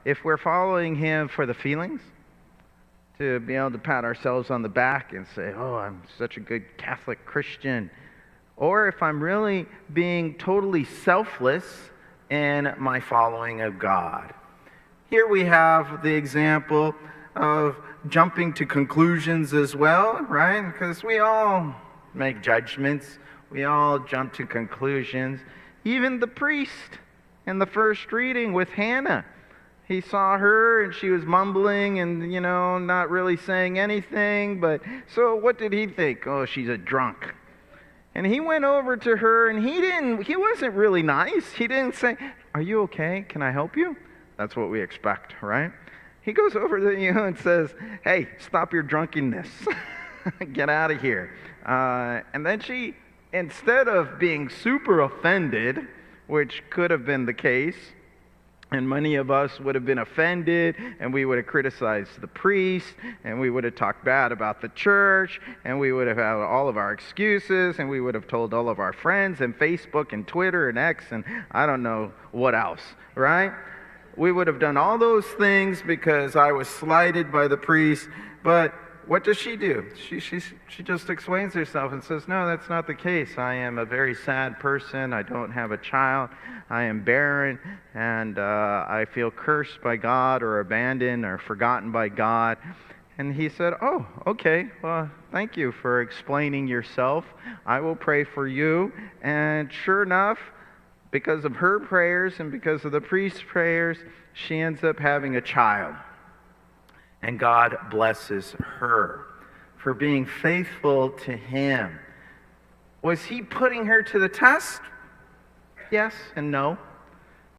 If we're following him for the feelings, to be able to pat ourselves on the back and say, oh, I'm such a good Catholic Christian, or if I'm really being totally selfless in my following of God. Here we have the example of jumping to conclusions as well, right? Because we all make judgments. We all jump to conclusions. Even the priest in the first reading with Hannah. He saw her and she was mumbling and, not really saying anything. But so what did he think? Oh, she's a drunk. And he went over to her and he wasn't really nice. He didn't say, are you okay? Can I help you? That's what we expect, right? He goes over to you and says, hey, stop your drunkenness. Get out of here. And then she, instead of being super offended, which could have been the case, and many of us would have been offended, and we would have criticized the priest, and we would have talked bad about the church, and we would have had all of our excuses, and we would have told all of our friends, and Facebook, and Twitter, and X, and I don't know what else, right? We would have done all those things because I was slighted by the priest, but what does she do? She just explains herself and says, no, that's not the case. I am a very sad person. I don't have a child. I am barren, and I feel cursed by God or abandoned or forgotten by God. And he said, oh, okay, well, thank you for explaining yourself. I will pray for you. And sure enough, because of her prayers and because of the priest's prayers, she ends up having a child. And God blesses her for being faithful to him. Was he putting her to the test? Yes and no.